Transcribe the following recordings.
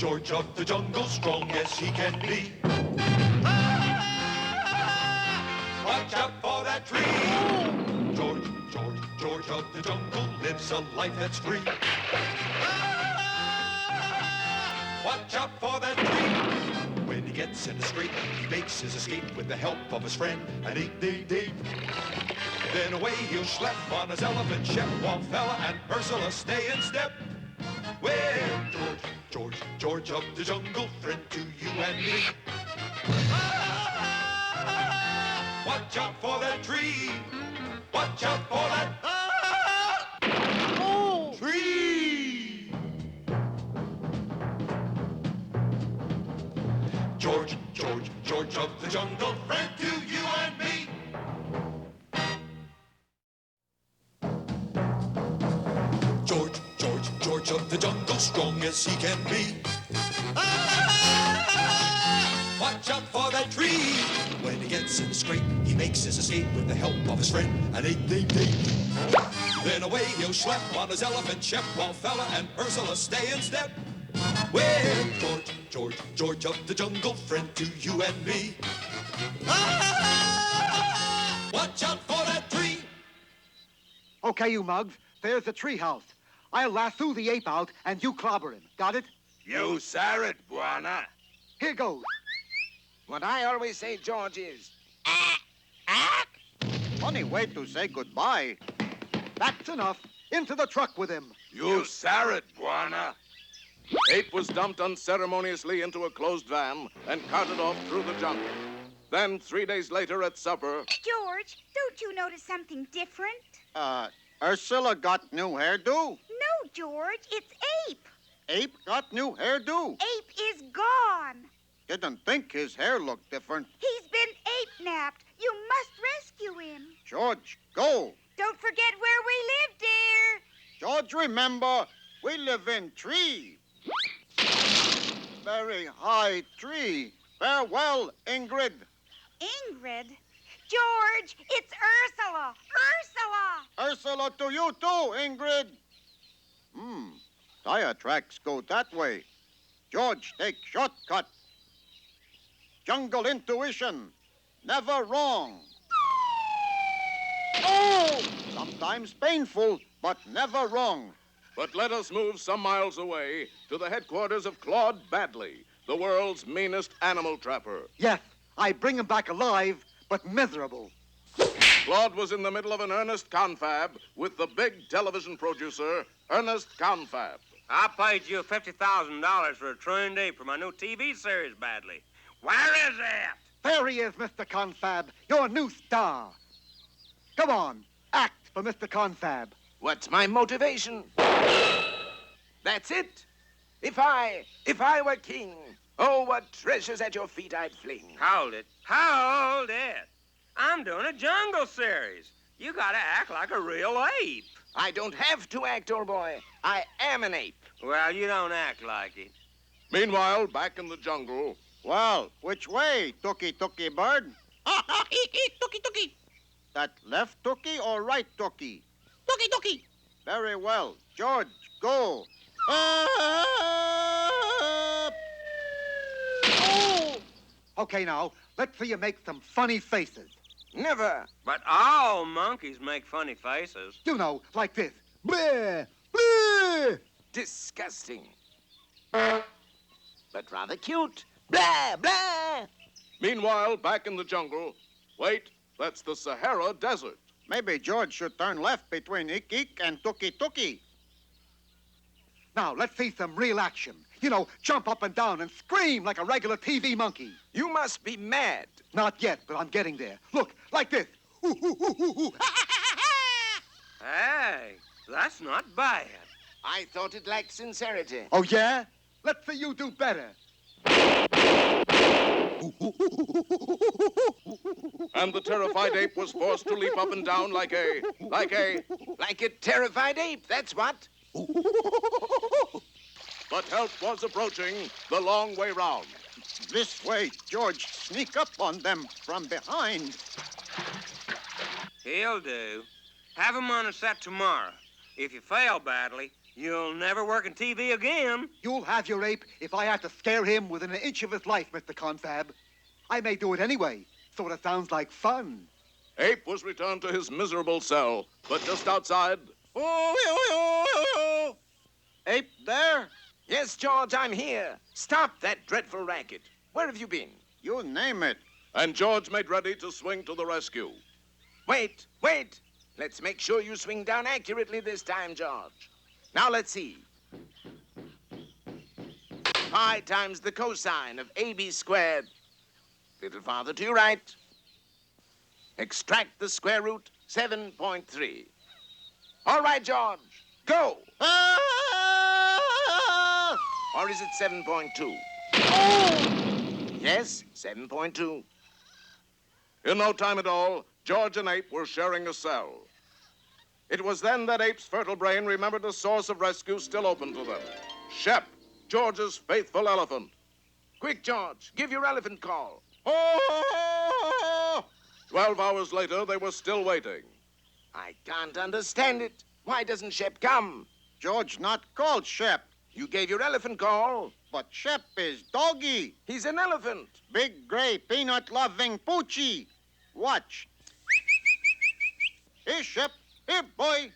George of the jungle, strong as he can be. Watch out for that tree. George of the jungle lives a life that's free. Watch out for that tree. When he gets in a scrape, he makes his escape with the help of his friend, an 888. Then away he'll schlep on his elephant, Shep, Fella, and Ursula stay in step. Well, George of the jungle, friend to you and me. Watch out for that tree. Watch out for that tree. George of the jungle, friend to you and me. George of the jungle, strong as he can be. Watch out for that tree. When he gets in a scrape, he makes his escape with the help of his friend, an 888. Then away he'll schlep on his elephant, Shep, Fella, and Ursula stay in step. Well, George of the jungle, friend to you and me. Watch out for that tree. Okay, you mugs, there's the tree house. I'll lasso the ape out and you clobber him. Got it? You said it, Buana. Here goes. What I always say, George, is... Funny way to say goodbye. That's enough. Into the truck with him. You said it, Buana. Ape was dumped unceremoniously into a closed van and carted off through the jungle. Then, 3 days later at supper... George, don't you notice something different? Ursula got new hairdo. No, George, it's Ape. Ape got new hairdo. Ape is gone. Didn't think his hair looked different. He's been ape-napped. You must rescue him. George, go. Don't forget where we live, dear. George, remember, we live in tree. Very high tree. Farewell, Ingrid. Ingrid? George, it's Ursula. Ursula! Ursula to you too, Ingrid. Tire tracks go that way. George, take shortcut. Jungle intuition. Never wrong. Oh! Sometimes painful, but never wrong. But let us move some miles away to the headquarters of Claude Badley, the world's meanest animal trapper. Yes, I bring him back alive, but miserable. Claude was in the middle of an earnest confab with the big television producer, Ernest Confab. I paid you $50,000 for a trained ape for my new TV series, Badley. Where is it? There he is, Mr. Confab, your new star. Come on, act for Mr. Confab. What's my motivation? That's it. If I were king, oh, what treasures at your feet I'd fling. Hold it. Hold it. I'm doing a jungle series. You gotta act like a real ape. I don't have to act, old boy. I am an ape. Well, you don't act like it. Meanwhile, back in the jungle... Well, which way, Tookie bird? Tookie. That left Tookie or right Tookie? Tookie. Very well. George, go. Up! Oh! Okay, now, let's see you make some funny faces. Never. But all monkeys make funny faces. You know, like this. Bleh! Bleh! Disgusting. But rather cute. Blah, blah. Meanwhile, back in the jungle... Wait, that's the Sahara Desert. Maybe George should turn left between Ik and Tookie. Now, let's see some real action. You know, jump up and down and scream like a regular TV monkey. You must be mad. Not yet, but I'm getting there. Look, like this. Hey, that's not bad. I thought it lacked sincerity. Oh, yeah? Let's see you do better. And the terrified ape was forced to leap up and down like a terrified ape, that's what. But help was approaching the long way round. This way, George. Sneak up on them from behind. He'll do. Have him on a set tomorrow. If you fail badly, You'll never work in TV again. You'll have your ape if I have to scare him within an inch of his life, Mr. Confab. I may do it anyway, so it sounds like fun. Ape was returned to his miserable cell, but just outside... Ape there? Yes, George, I'm here. Stop that dreadful racket. Where have you been? You name it. And George made ready to swing to the rescue. Wait. Let's make sure you swing down accurately this time, George. Now let's see. Pi times the cosine of AB squared. Little farther to your right. Extract the square root, 7.3. All right, George, go. Or is it 7.2? Yes, 7.2. In no time at all, George and Ape were sharing a cell. It was then that Ape's fertile brain remembered a source of rescue still open to them. Shep, George's faithful elephant. Quick, George, give your elephant call. 12 hours later, they were still waiting. I can't understand it. Why doesn't Shep come? George not called Shep, You gave your elephant call. but Shep is doggy. He's an elephant. Big, gray, peanut-loving poochie. Watch. Here, Shep. Here, boy.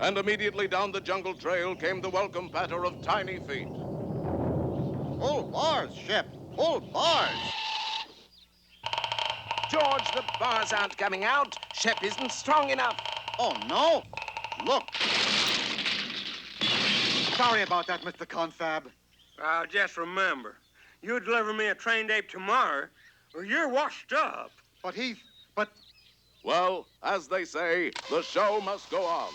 And immediately down the jungle trail came the welcome patter of tiny feet. Full bars, Shep. Full bars. George, the bars aren't coming out. Shep isn't strong enough. Oh, no. Look. Sorry about that, Mr. Confab. Just remember, you deliver me a trained ape tomorrow, or you're washed up. But Well, as they say, the show must go on.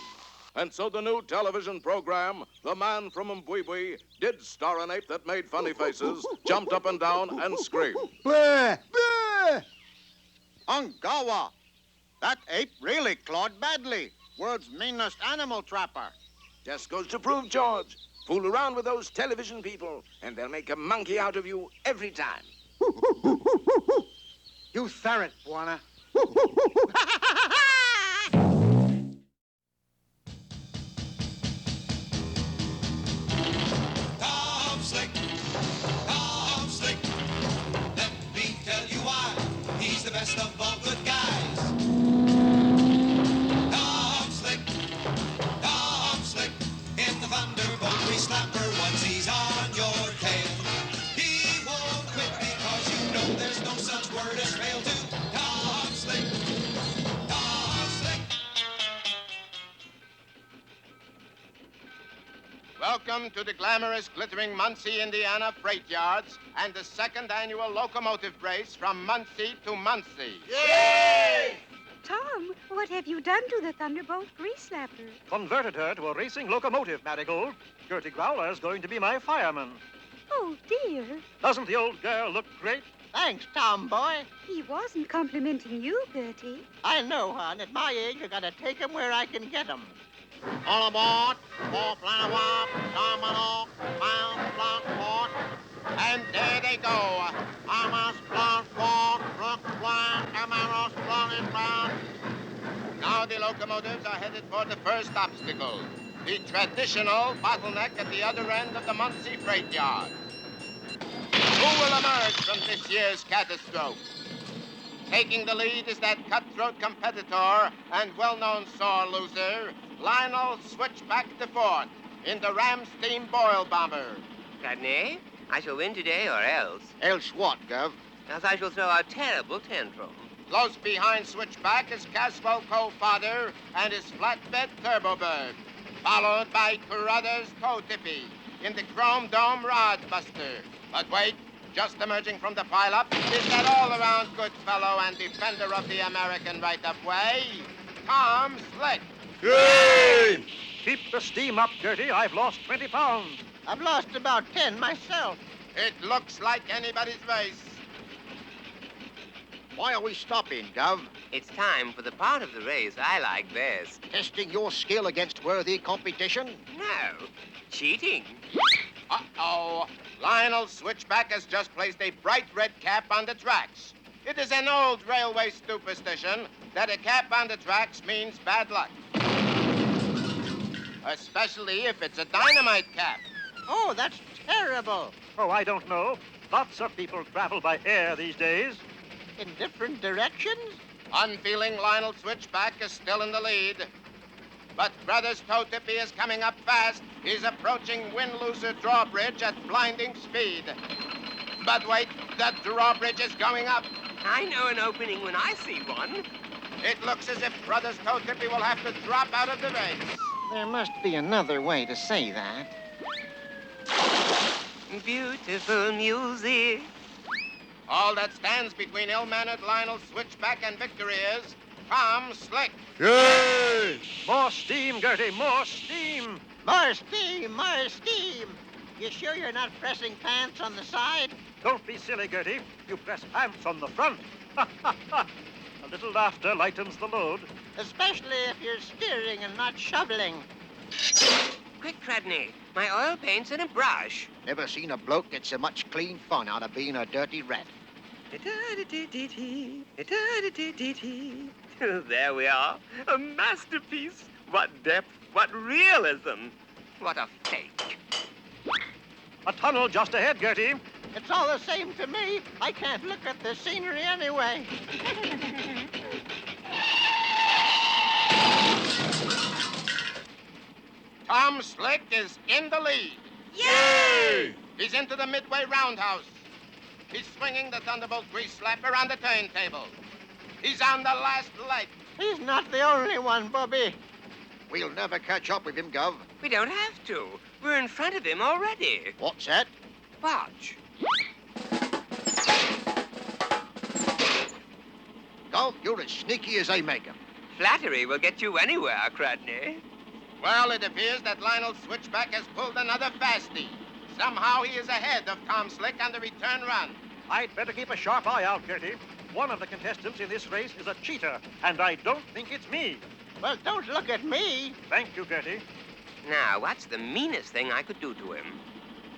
And so the new television program, The Man from Mbwibwi, did star an ape that made funny faces, jumped up and down, and screamed. Bleh! Bleh! Ungawa. That ape really clawed badly. World's meanest animal trapper. Just goes to prove, George. Fool around with those television people, and they'll make a monkey out of you every time. You said it, Buana. Tom Slick, let me tell you why he's the best of all good guys. Tom Slick, in the Thunderbolt we slapper once he's on your tail. He won't quit because you know there's no such word as fail to Tom Slick. Welcome to the glamorous, glittering Muncie, Indiana freight yards and the second annual locomotive race from Muncie to Muncie. Tom, what have you done to the Thunderbolt grease slapper? Converted her to a racing locomotive, Marigold. Gertie Growler's going to be my fireman. Oh, dear. Doesn't the old girl look great? Thanks, Tomboy. He wasn't complimenting you, Gertie. I know, hon. At my age, I gotta take 'em where I can get 'em. All aboard, And there they go. Now the locomotives are headed for the first obstacle, the traditional bottleneck at the other end of the Muncie freight yard. Who will emerge from this year's catastrophe? Taking the lead is that cutthroat competitor and well-known sore loser, Lionel Switchback DeFort, in the Ram Steam Boil Bomber. Rodney, I shall win today or else. Else what, Gov? Else I shall throw a terrible tantrum. Close behind Switchback is Caswell Co-Father and his flatbed Turbobird, followed by Carruthers Toe Tippy in the Chrome Dome Rod Buster. But wait, just emerging from the pileup is that all-around good fellow and defender of the American right-of-way, Tom Slick. Yay! Keep the steam up, Gertie. I've lost 20 pounds. I've lost about 10 myself. It looks like anybody's race. Why are we stopping, Gov? It's time for the part of the race I like best. Testing your skill against worthy competition? No, cheating. Uh-oh. Lionel Switchback has just placed a bright red cap on the tracks. It is an old railway superstition that a cap on the tracks means bad luck. especially if it's a dynamite cap. Oh, that's terrible. Oh, I don't know. Lots of people travel by air these days. In different directions? Unfeeling Lionel Switchback is still in the lead. But Brothers Toe Tippy is coming up fast. He's approaching Windloser Drawbridge at blinding speed. But wait, the drawbridge is going up. I know an opening when I see one. It looks as if Brothers Toe Tippy will have to drop out of the race. There must be another way to say that. Beautiful music. All that stands between ill-mannered Lionel Switchback and victory is Tom Slick. Yay! More steam, Gertie, more steam. More steam, more steam. You sure you're not pressing pants on the side? Don't be silly, Gertie. You press pants on the front. A little laughter lightens the load. Especially if you're steering and not shoveling. Quick, Cradney. My oil paint's in a brush. Never seen a bloke get so much clean fun out of being a dirty rat. There we are. A masterpiece. What depth, what realism. What a fake. A tunnel just ahead, Gertie. It's all the same to me. I can't look at the scenery anyway. Tom Slick is in the lead. Yay! He's into the midway roundhouse. He's swinging the Thunderbolt grease slapper on the turntable. He's on the last light. He's not the only one, Bobby. We'll never catch up with him, Gov. We don't have to. We're in front of him already. What's that? Watch. Gov, you're as sneaky as they make 'em. Flattery will get you anywhere, Cradney. Well, it appears that Lionel Switchback has pulled another fastie. Somehow he is ahead of Tom Slick on the return run. I'd better keep a sharp eye out, Gertie. One of the contestants in this race is a cheater, and I don't think it's me. Well, don't look at me. Thank you, Gertie. Now, what's the meanest thing I could do to him?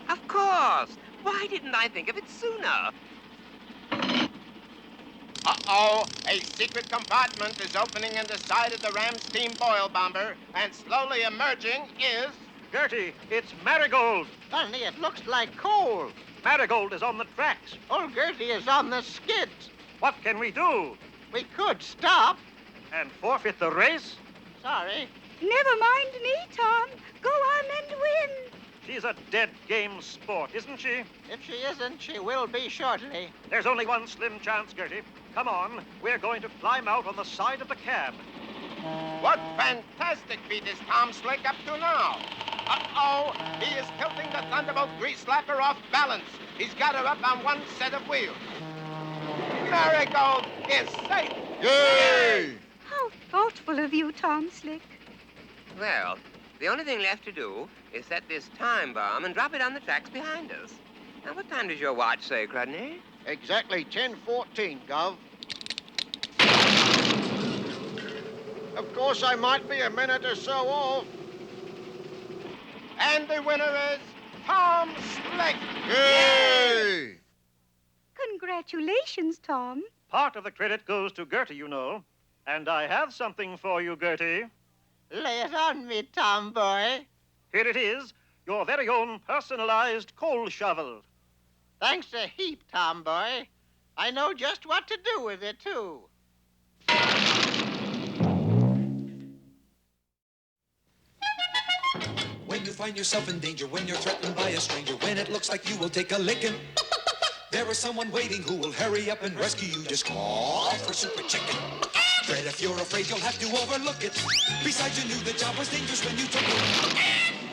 Of course. Why didn't I think of it sooner? Uh-oh, a secret compartment is opening in the side of the Ram Steam Boil Bomber, and slowly emerging is... Gertie, it's Marigold. Funny, it looks like coal. Marigold is on the tracks. Old Gertie is on the skids. What can we do? We could stop. And forfeit the race? Sorry. Never mind me, Tom. Go on and win. She's a dead game sport, isn't she? If she isn't, she will be shortly. There's only one slim chance, Gertie. Come on, we're going to climb out on the side of the cab. What fantastic feat is Tom Slick up to now? Uh-oh, he is tilting the Thunderbolt grease slapper off balance. He's got her up on one set of wheels. Marigold is safe. Yay! How thoughtful of you, Tom Slick. Well, the only thing left to do is set this time bomb and drop it on the tracks behind us. Now, what time does your watch say, Cradney? Exactly 10:14, Gov. Of course, I might be a minute or so off. And the winner is Tom Slick. Yay! Congratulations, Tom. Part of the credit goes to Gertie, you know. And I have something for you, Gertie. Lay it on me, Tom boy. Here it is, your very own personalized coal shovel. Thanks a heap, Tom boy. I know just what to do with it, too. When you find yourself in danger, when you're threatened by a stranger, when it looks like you will take a licking, there is someone waiting who will hurry up and rescue you. Just call for Super Chicken. Fred, if you're afraid, you'll have to overlook it. Besides, you knew the job was dangerous when you took it.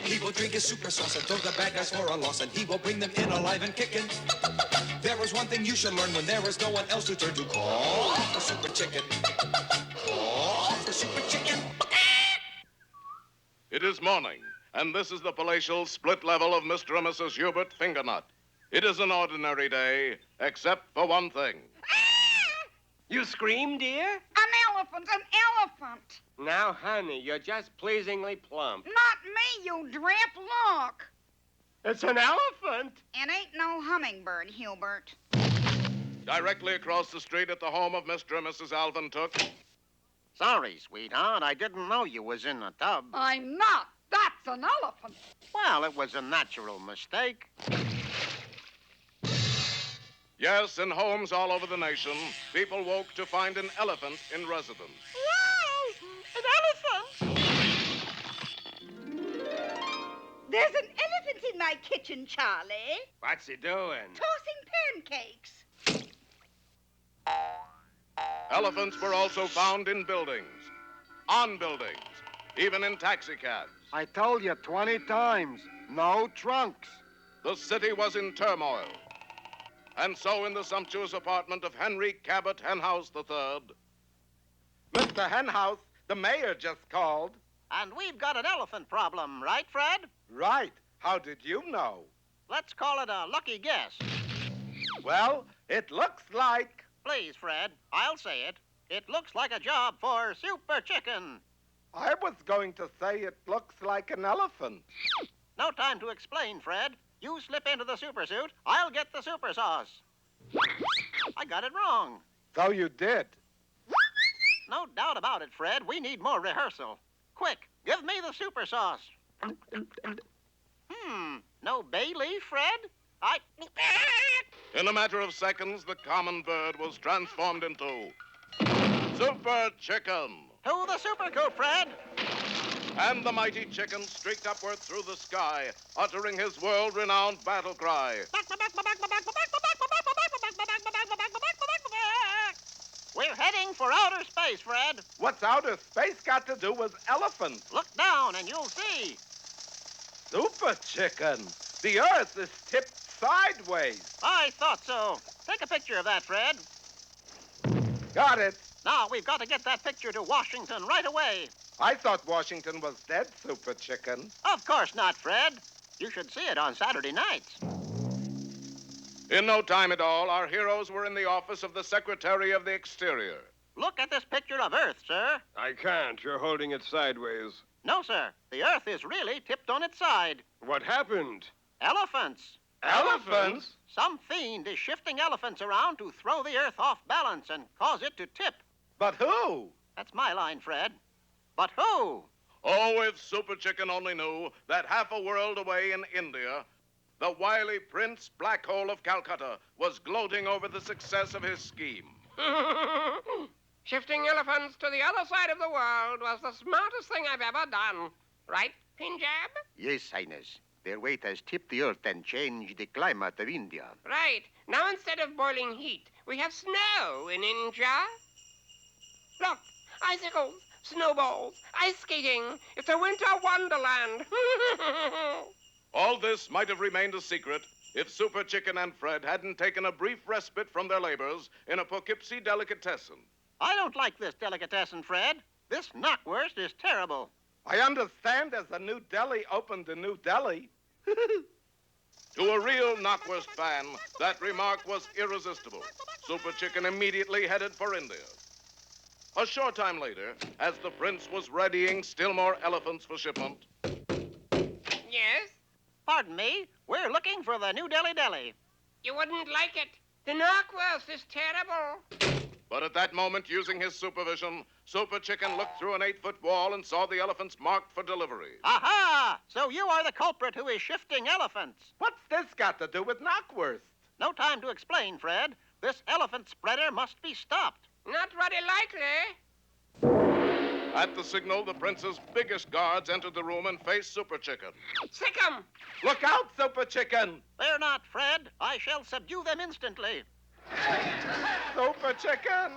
He will drink his super sauce and throw the bad guys for a loss, and he will bring them in alive and kicking. There is one thing you should learn when there is no one else to turn to. Call for Super Chicken. Call for Super Chicken. It is morning, and this is the palatial split level of Mr. and Mrs. Hubert Fingernut. It is an ordinary day, except for one thing. You scream, dear? An elephant. Now, honey, you're just pleasingly plump. Not me, you drip. Look. It's an elephant. It ain't no hummingbird, Hubert. Directly across the street at the home of Mr. and Mrs. Alvin Took. Sorry, sweetheart. I didn't know you was in the tub. I'm not. That's That's an elephant. Well, it was a natural mistake. Yes, in homes all over the nation, people woke to find an elephant in residence. An elephant! There's an elephant in my kitchen, Charlie. What's he doing? Tossing pancakes. Elephants were also found in buildings, on buildings, even in taxicabs. I told you 20 times, no trunks. The city was in turmoil. And so in the sumptuous apartment of Henry Cabot Henhouse III. Mr. Henhouse, the mayor just called. And we've got an elephant problem, right, Fred? Right. How did you know? Let's call it a lucky guess. Well, it looks like... Please, Fred, I'll say it. It looks like a job for Super Chicken. I was going to say it looks like an elephant. No time to explain, Fred. You slip into the super suit, I'll get the super sauce. I got it wrong. So you did. No doubt about it, Fred. We need more rehearsal. Quick, give me the super sauce. No bay leaf, Fred? In a matter of seconds, the common bird was transformed into Super Chicken. To the super coop, Fred. And the mighty chicken streaked upward through the sky, uttering his world-renowned battle cry. We're heading for outer space, Fred. What's outer space got to do with elephants? Look down and you'll see. Super Chicken. The Earth is tipped sideways. I thought so. Take a picture of that, Fred. Got it. Now, we've got to get that picture to Washington right away. I thought Washington was dead, Super Chicken. Of course not, Fred. You should see it on Saturday nights. In no time at all, our heroes were in the office of the Secretary of the Exterior. Look at this picture of Earth, sir. I can't. You're holding it sideways. No, sir. The Earth is really tipped on its side. What happened? Elephants. Elephants? Some fiend is shifting elephants around to throw the Earth off balance and cause it to tip. But who? That's my line, Fred. But who? Oh, if Super Chicken only knew that half a world away in India, the wily Prince Black Hole of Calcutta was gloating over the success of his scheme. Shifting elephants to the other side of the world was the smartest thing I've ever done. Right, Punjab? Yes, Highness. Their weight has tipped the earth and changed the climate of India. Right. Now instead of boiling heat, we have snow in India. Look, icicles, snowballs, ice skating. It's a winter wonderland. All this might have remained a secret if Super Chicken and Fred hadn't taken a brief respite from their labors in a Poughkeepsie delicatessen. I don't like this delicatessen, Fred. This knockwurst is terrible. I understand there's a new deli opened in New Delhi. To a real knockwurst fan, that remark was irresistible. Super Chicken immediately headed for India. A short time later, as the prince was readying still more elephants for shipment. Yes? Pardon me. We're looking for the New Delhi Deli. You wouldn't like it. The knockwurst is terrible. But at that moment, using his supervision, Super Chicken looked through an 8-foot wall and saw the elephants marked for delivery. Aha! So you are the culprit who is shifting elephants. What's this got to do with knockwurst? No time to explain, Fred. This elephant spreader must be stopped. Not very likely. At the signal, the prince's biggest guards entered the room and faced Super Chicken. Sick 'em! Look out, Super Chicken! Fear not, Fred. I shall subdue them instantly. Super Chicken!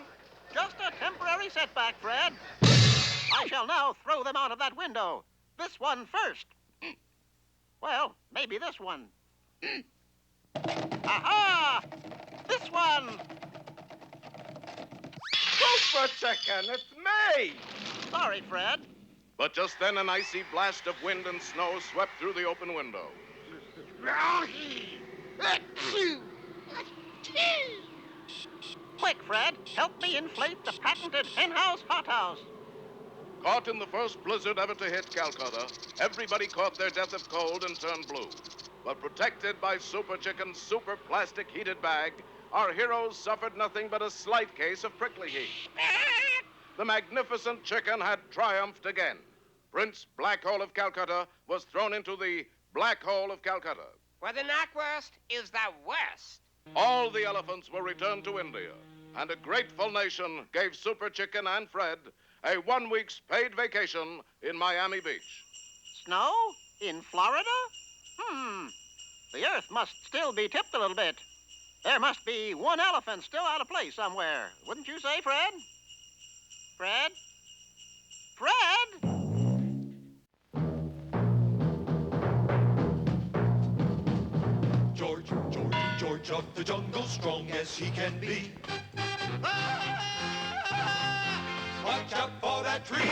Just a temporary setback, Fred. I shall now throw them out of that window. This one first. Well, maybe this one. Aha! This one! Super Chicken, it's me! Sorry, Fred. But just then, an icy blast of wind and snow swept through the open window. Quick, Fred. Help me inflate the patented henhouse hothouse. Caught in the first blizzard ever to hit Calcutta, everybody caught their death of cold and turned blue. But protected by Super Chicken's super plastic heated bag, our heroes suffered nothing but a slight case of prickly heat. The magnificent chicken had triumphed again. Prince Black Hole of Calcutta was thrown into the Black Hole of Calcutta. Where the knockwurst is the worst. All the elephants were returned to India, and a grateful nation gave Super Chicken and Fred a 1 week's paid vacation in Miami Beach. Snow? In Florida? The earth must still be tipped a little bit. There must be one elephant still out of place somewhere. Wouldn't you say, Fred? Fred? Fred? George, George, George of the jungle, strong as he can be. Watch out for that tree.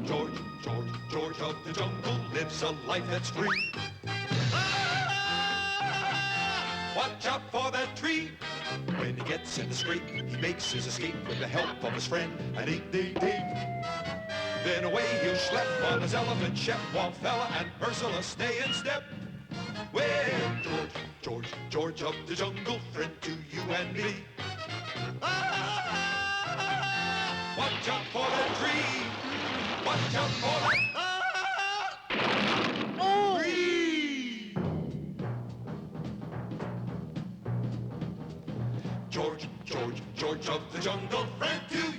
George, George, George of the jungle lives a life that's free. Watch out for that tree. When he gets in the scrape, he makes his escape with the help of his friend, an 888. Then away he'll schlep on his elephant Shep, while Fella and Ursula stay in step. Well, George, George, George of the jungle, friend to you and me. Watch out for that tree. Watch out for that tree. George, George, George of the jungle, friend to